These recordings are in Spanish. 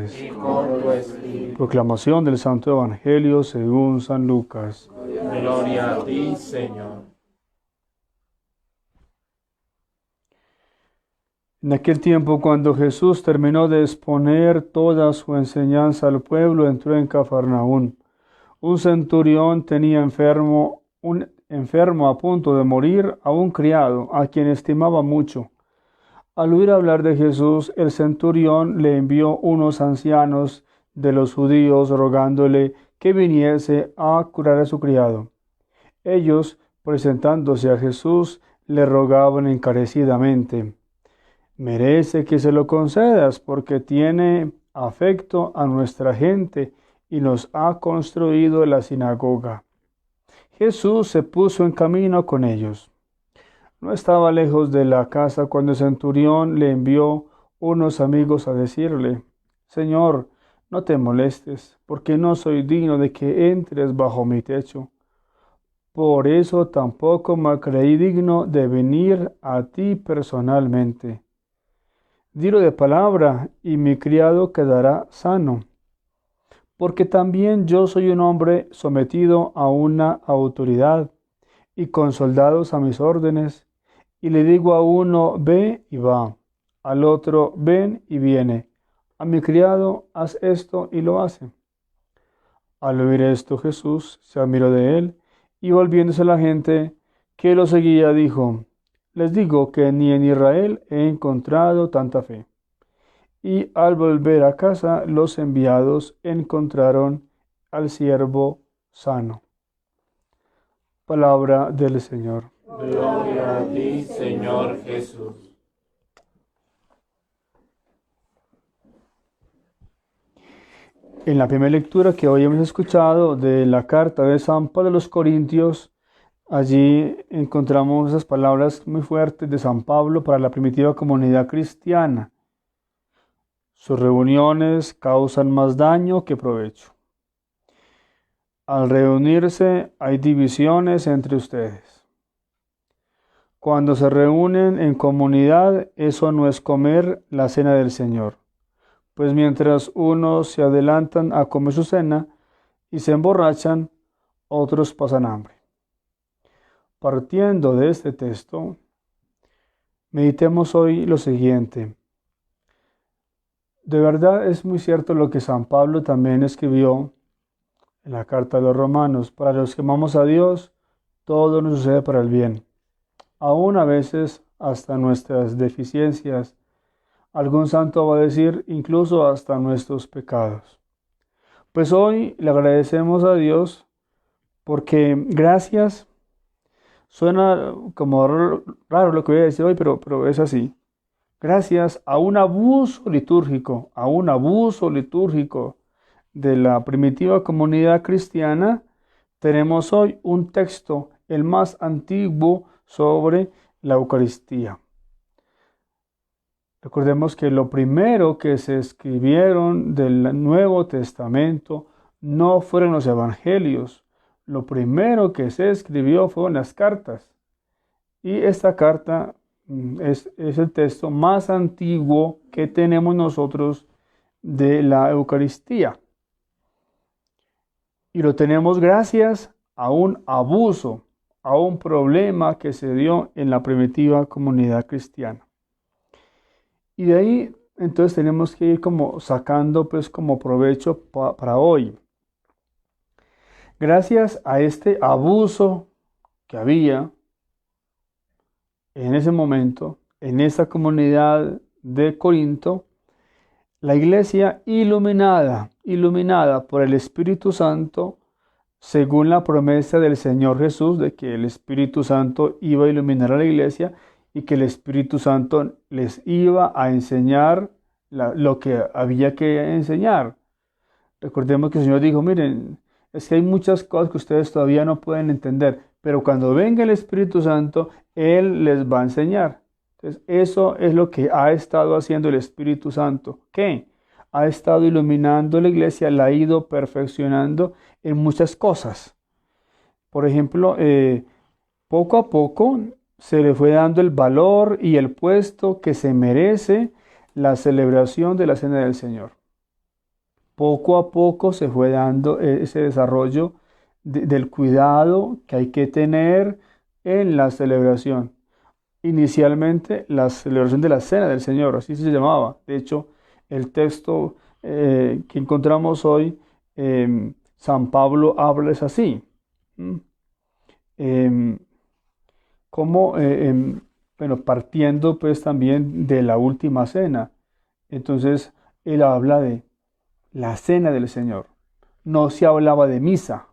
ustedes. y con tu espíritu. Proclamación del Santo Evangelio según San Lucas. Gloria a ti, Señor. En aquel tiempo, cuando Jesús terminó de exponer toda su enseñanza al pueblo, entró en Cafarnaún. Un centurión tenía un enfermo a punto de morir, a un criado, a quien estimaba mucho. Al oír hablar de Jesús, el centurión le envió unos ancianos de los judíos rogándole que viniese a curar a su criado. Ellos, presentándose a Jesús, le rogaban encarecidamente: merece que se lo concedas, porque tiene afecto a nuestra gente y nos ha construido la sinagoga. Jesús se puso en camino con ellos. No estaba lejos de la casa cuando el centurión le envió unos amigos a decirle: Señor, no te molestes, porque no soy digno de que entres bajo mi techo. Por eso tampoco me creí digno de venir a ti personalmente. Dilo de palabra, y mi criado quedará sano. Porque también yo soy un hombre sometido a una autoridad, y con soldados a mis órdenes. Y le digo a uno, ve y va; al otro, ven y viene; a mi criado, haz esto y lo hace. Al oír esto, Jesús se admiró de él, y volviéndose a la gente que lo seguía, dijo: les digo que ni en Israel he encontrado tanta fe. Y al volver a casa, los enviados encontraron al siervo sano. Palabra del Señor. Gloria a ti, Señor Jesús. En la primera lectura que hoy hemos escuchado de la carta de San Pablo a los Corintios, allí encontramos esas palabras muy fuertes de San Pablo para la primitiva comunidad cristiana. Sus reuniones causan más daño que provecho. Al reunirse hay divisiones entre ustedes. Cuando se reúnen en comunidad, eso no es comer la cena del Señor. Pues mientras unos se adelantan a comer su cena y se emborrachan, otros pasan hambre. Partiendo de este texto, meditemos hoy lo siguiente. De verdad es muy cierto lo que San Pablo también escribió en la carta de los Romanos: para los que amamos a Dios, todo nos sucede para el bien, aún a veces hasta nuestras deficiencias. Algún santo va a decir incluso hasta nuestros pecados. Pues hoy le agradecemos a Dios porque gracias, suena como raro lo que voy a decir hoy, pero es así. Gracias a un abuso litúrgico, de la primitiva comunidad cristiana, tenemos hoy un texto, el más antiguo, sobre la Eucaristía. Recordemos que lo primero que se escribieron del Nuevo Testamento no fueron los evangelios. Lo primero que se escribió fueron las cartas. Y esta carta es el texto más antiguo que tenemos nosotros de la Eucaristía. Y lo tenemos gracias a un abuso, a un problema que se dio en la primitiva comunidad cristiana. Y de ahí entonces tenemos que ir como sacando pues como provecho para hoy. Gracias a este abuso que había en ese momento, en esta comunidad de Corinto, la iglesia iluminada por el Espíritu Santo, según la promesa del Señor Jesús de que el Espíritu Santo iba a iluminar a la iglesia y que el Espíritu Santo les iba a enseñar lo que había que enseñar. Recordemos que el Señor dijo: miren, es que hay muchas cosas que ustedes todavía no pueden entender, pero cuando venga el Espíritu Santo, Él les va a enseñar. Entonces, eso es lo que ha estado haciendo el Espíritu Santo. ¿Qué? Ha estado iluminando la iglesia, la ha ido perfeccionando en muchas cosas. Por ejemplo, poco a poco se le fue dando el valor y el puesto que se merece la celebración de la Cena del Señor. poco a poco se fue dando ese desarrollo del cuidado que hay que tener en la celebración. Inicialmente, la celebración de la Cena del Señor, así se llamaba. De hecho, el texto que encontramos hoy, San Pablo habla es así. ¿Mm? Em, como, bueno, partiendo pues también de la última cena. Entonces, él habla de la Cena del Señor. No se hablaba de misa,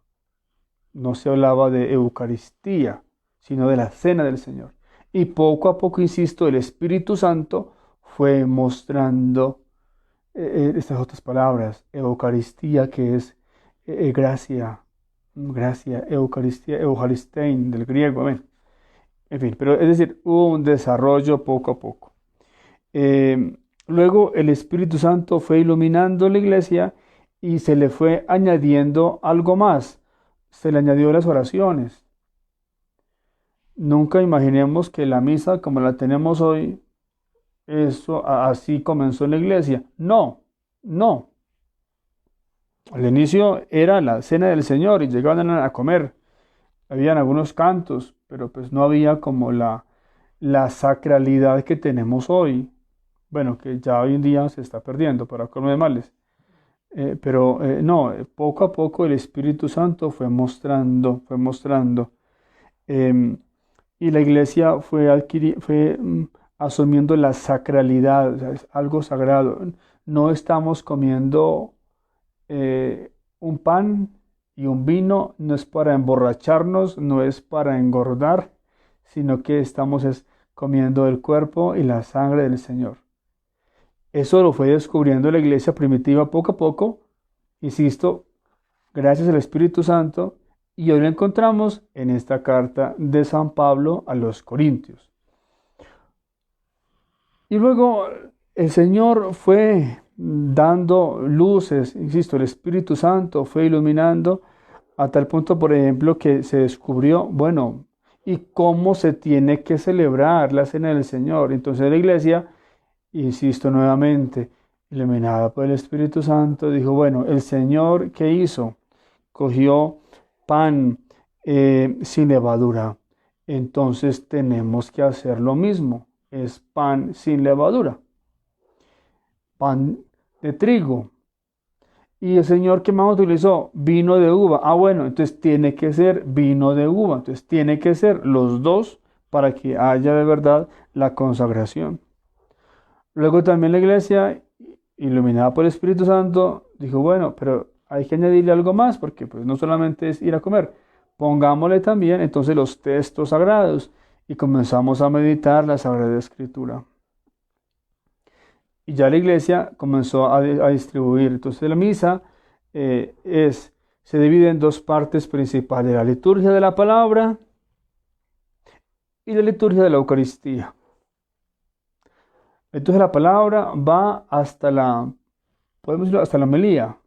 no se hablaba de Eucaristía, sino de la Cena del Señor. Y poco a poco, insisto, el Espíritu Santo fue mostrando estas otras palabras, Eucaristía, que es gracia, gracia, Eucaristía, Eucharistein, del griego, amén. En fin, pero es decir, hubo un desarrollo poco a poco. Luego el Espíritu Santo fue iluminando la iglesia y se le fue añadiendo algo más. Se le añadió las oraciones. Nunca imaginemos que la misa como la tenemos hoy, eso así comenzó en la iglesia. No, no. Al inicio era la cena del Señor y llegaban a comer. Habían algunos cantos, pero pues no había como la sacralidad que tenemos hoy. Bueno, que ya hoy en día se está perdiendo, para colmo de males. Pero no, poco a poco el Espíritu Santo fue mostrando. Y la iglesia fue asumiendo la sacralidad, o sea, es algo sagrado. No estamos comiendo un pan y un vino, no es para emborracharnos, no es para engordar, sino que estamos comiendo el cuerpo y la sangre del Señor. Eso lo fue descubriendo la iglesia primitiva poco a poco, insisto, gracias al Espíritu Santo, y hoy lo encontramos en esta carta de San Pablo a los Corintios. Y luego el Señor fue dando luces, insisto, el Espíritu Santo fue iluminando a tal punto, por ejemplo, que se descubrió, bueno, y cómo se tiene que celebrar la Cena del Señor. Entonces la iglesia, insisto nuevamente, iluminada por el Espíritu Santo, dijo, bueno, el Señor, ¿qué hizo? Cogió pan sin levadura. Entonces tenemos que hacer lo mismo. Es pan sin levadura. Pan de trigo. Y el Señor, ¿qué más utilizó? Vino de uva. Ah, bueno, entonces tiene que ser vino de uva. Entonces tiene que ser los dos para que haya de verdad la consagración. Luego también la iglesia, iluminada por el Espíritu Santo, dijo, bueno, pero hay que añadirle algo más, porque pues no solamente es ir a comer, pongámosle también entonces los textos sagrados y comenzamos a meditar la Sagrada Escritura. Y ya la iglesia comenzó a distribuir. Entonces la misa se divide en dos partes principales, la liturgia de la palabra y la liturgia de la Eucaristía. Entonces la palabra va podemos decirlo, hasta la homilía.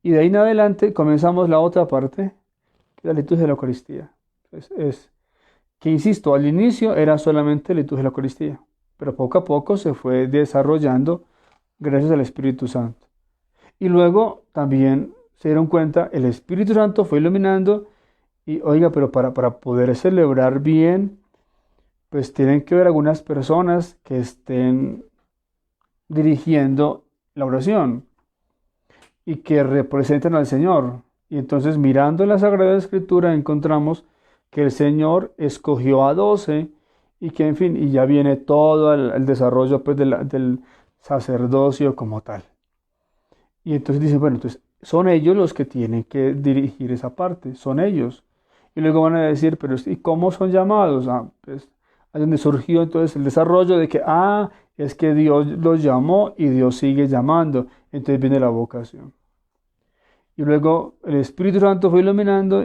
Y de ahí en adelante comenzamos la otra parte, que es la liturgia de la Eucaristía. Que insisto, al inicio era solamente la liturgia de la Eucaristía, pero poco a poco se fue desarrollando gracias al Espíritu Santo. Y luego también se dieron cuenta, el Espíritu Santo fue iluminando y oiga, pero para poder celebrar bien, pues tienen que haber algunas personas que estén dirigiendo la oración y que representen al Señor. Y entonces mirando la Sagrada Escritura encontramos que el Señor escogió a 12 y que en fin, y ya viene todo el desarrollo pues, del sacerdocio como tal. Y entonces dice, bueno, entonces son ellos los que tienen que dirigir esa parte, son ellos. Y luego van a decir, pero ¿y cómo son llamados? Pues ahí donde surgió entonces el desarrollo de que, es que Dios los llamó y Dios sigue llamando. Entonces viene la vocación. Y luego el Espíritu Santo fue iluminando,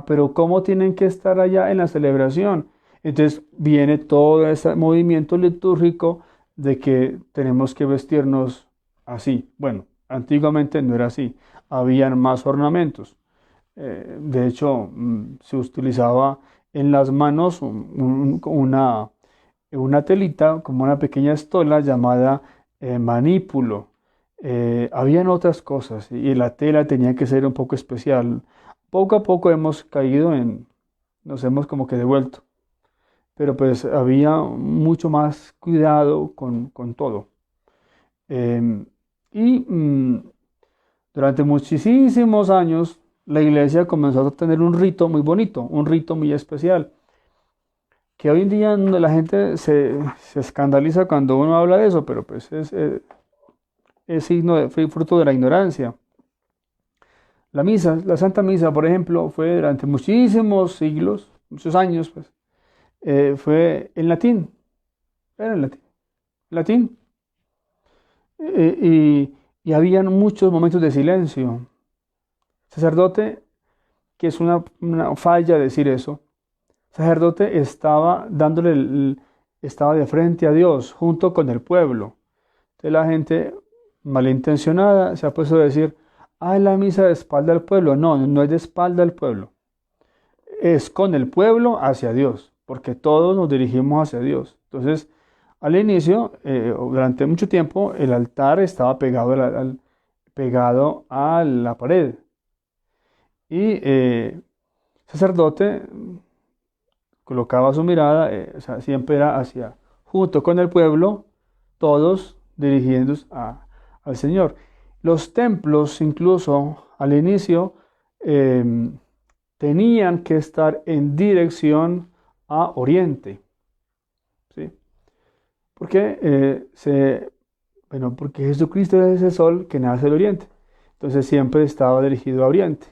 pero ¿cómo tienen que estar allá en la celebración? Entonces viene todo ese movimiento litúrgico de que tenemos que vestirnos así. Bueno, antiguamente no era así, habían más ornamentos. De hecho, se utilizaba en las manos una telita, como una pequeña estola llamada manípulo. Habían otras cosas y la tela tenía que ser un poco especial. Poco a poco hemos caído nos hemos como que devuelto, pero pues había mucho más cuidado con todo. Em, y durante muchísimos años la iglesia comenzó a tener un rito muy bonito, un rito muy especial, que hoy en día la gente se escandaliza cuando uno habla de eso, pero pues es signo fue fruto de la ignorancia. La misa, la Santa Misa, por ejemplo, fue durante muchísimos siglos, muchos años, pues, fue en latín, era en latín, latín. Y habían muchos momentos de silencio. Sacerdote, que es una falla decir eso, sacerdote estaba estaba de frente a Dios junto con el pueblo. Entonces la gente malintencionada se ha puesto a decir, la misa de espalda al pueblo. No, no es de espalda al pueblo. Es con el pueblo hacia Dios, porque todos nos dirigimos hacia Dios. Entonces, al inicio, durante mucho tiempo, el altar estaba pegado a la pared. Y sacerdote colocaba su mirada, o sea, siempre era junto con el pueblo, todos dirigiéndose al Señor. Los templos, incluso al inicio, tenían que estar en dirección a oriente. ¿Sí? Porque, porque Jesucristo es ese sol que nace del oriente. Entonces siempre estaba dirigido a oriente,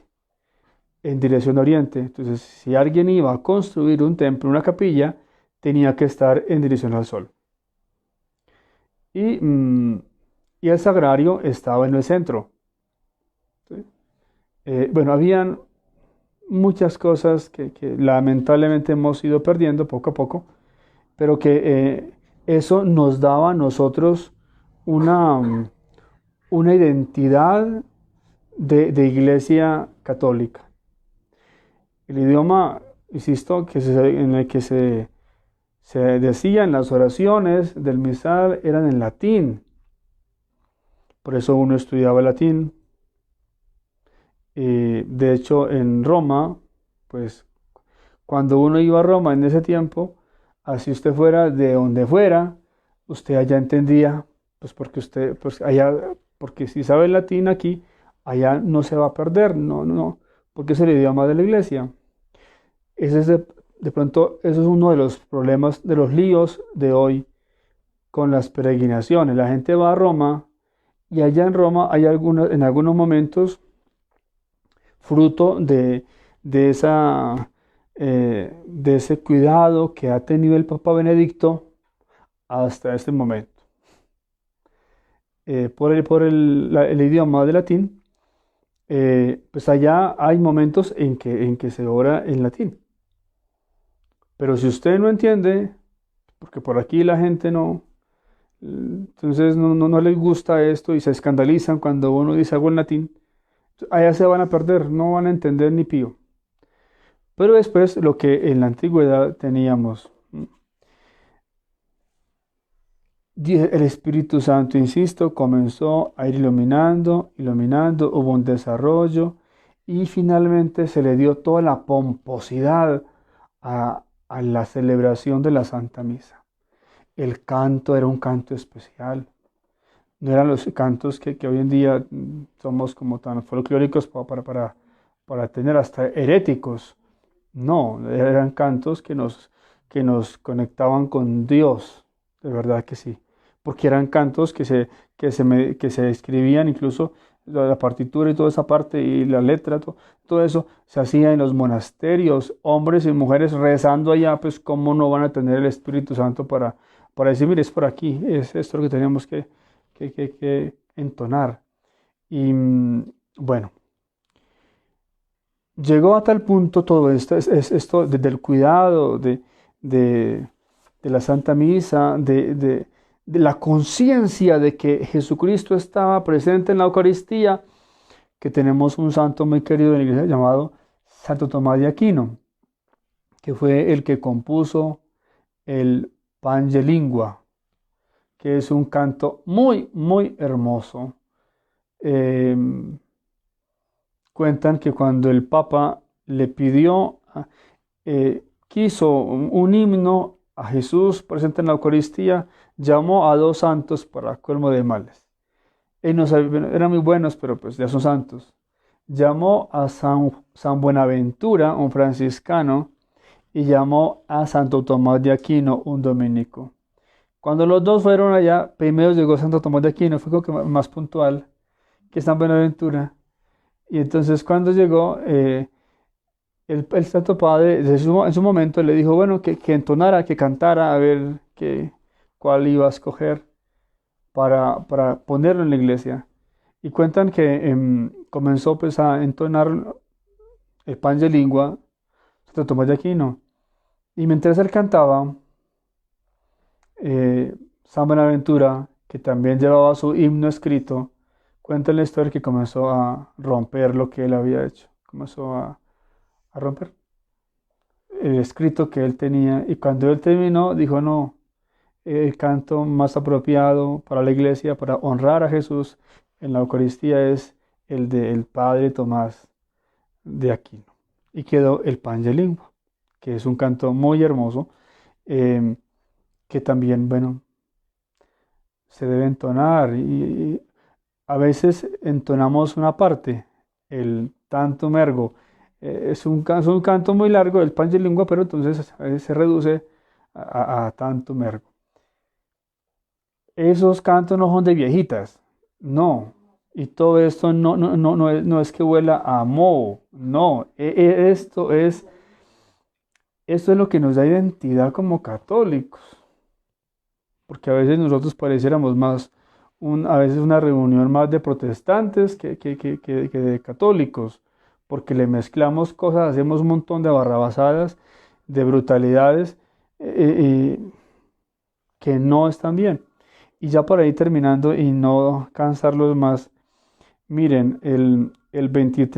en dirección a oriente. Entonces, si alguien iba a construir un templo, una capilla, tenía que estar en dirección al sol. Y, y el sagrario estaba en el centro. ¿Sí? Habían muchas cosas que lamentablemente hemos ido perdiendo poco a poco, pero que eso nos daba a nosotros una identidad de iglesia católica. El idioma, insisto, en el que se decían las oraciones del misal eran en latín. Por eso uno estudiaba latín. De hecho, en Roma, pues cuando uno iba a Roma en ese tiempo, así usted fuera de donde fuera, usted allá entendía, pues porque si sabe latín aquí, allá no se va a perder, no, porque es el idioma de la iglesia. Ese es de pronto, eso es uno de los problemas, de los líos de hoy con las peregrinaciones. La gente va a Roma y allá en Roma hay en algunos momentos, fruto de ese cuidado que ha tenido el Papa Benedicto hasta este momento. El idioma de latín, pues allá hay momentos en que se ora en latín. Pero si usted no entiende, porque por aquí la gente entonces no les gusta esto y se escandalizan cuando uno dice algo en latín, allá se van a perder, no van a entender ni pío. Pero después lo que en la antigüedad teníamos, el Espíritu Santo, insisto, comenzó a ir iluminando, hubo un desarrollo y finalmente se le dio toda la pomposidad a la celebración de la Santa Misa. El canto era un canto especial. No eran los cantos que hoy en día somos como tan folclóricos para tener hasta heréticos. No, eran cantos que nos conectaban con Dios, de verdad que sí. Porque eran cantos que se escribían, incluso la partitura y toda esa parte y la letra, todo eso se hacía en los monasterios, hombres y mujeres rezando allá, pues cómo no van a tener el Espíritu Santo para decir, mire, es por aquí, es esto lo que tenemos que entonar. Y bueno, llegó a tal punto todo esto, esto desde el cuidado de la Santa Misa, de la conciencia de que Jesucristo estaba presente en la Eucaristía, que tenemos un santo muy querido en la iglesia llamado Santo Tomás de Aquino, que fue el que compuso el Pange Lingua, que es un canto muy, muy hermoso, eh, cuentan que cuando el Papa le pidió, quiso un himno a Jesús presente en la Eucaristía, llamó a dos santos para colmo de males. Eran muy buenos, pero pues ya son santos. Llamó a San Buenaventura, un franciscano, y llamó a Santo Tomás de Aquino, un dominico. Cuando los dos fueron allá, primero llegó Santo Tomás de Aquino, fue como que más puntual que San Buenaventura. Y entonces cuando llegó, el Santo Padre en su momento le dijo, bueno, que entonara, que cantara, a ver cuál iba a escoger para ponerlo en la iglesia. Y cuentan que comenzó pues a entonar el Pange Lingua, Santo Tomás de Aquino. Y mientras él cantaba, San Buenaventura, que también llevaba su himno escrito, cuenta la historia que comenzó a romper lo que él había hecho. Comenzó a romper el escrito que él tenía. Y cuando él terminó, dijo, no, el canto más apropiado para la iglesia, para honrar a Jesús en la Eucaristía, es el del Padre Tomás de Aquino. Y quedó el Pange Lingua, que es un canto muy hermoso, que también, bueno, se debe entonar. Y a veces entonamos una parte, el tantum ergo. Es un canto muy largo, el Pange Lingua, pero entonces a veces se reduce a tantum ergo. Esos cantos no son de viejitas, no. Y todo esto no es que huela a moho, no. Esto es lo que nos da identidad como católicos. Porque a veces nosotros pareciéramos más, a veces una reunión más de protestantes que de católicos. Porque le mezclamos cosas, hacemos un montón de barrabasadas, de brutalidades que no están bien. Y ya por ahí terminando y no cansarlos más, miren, el 23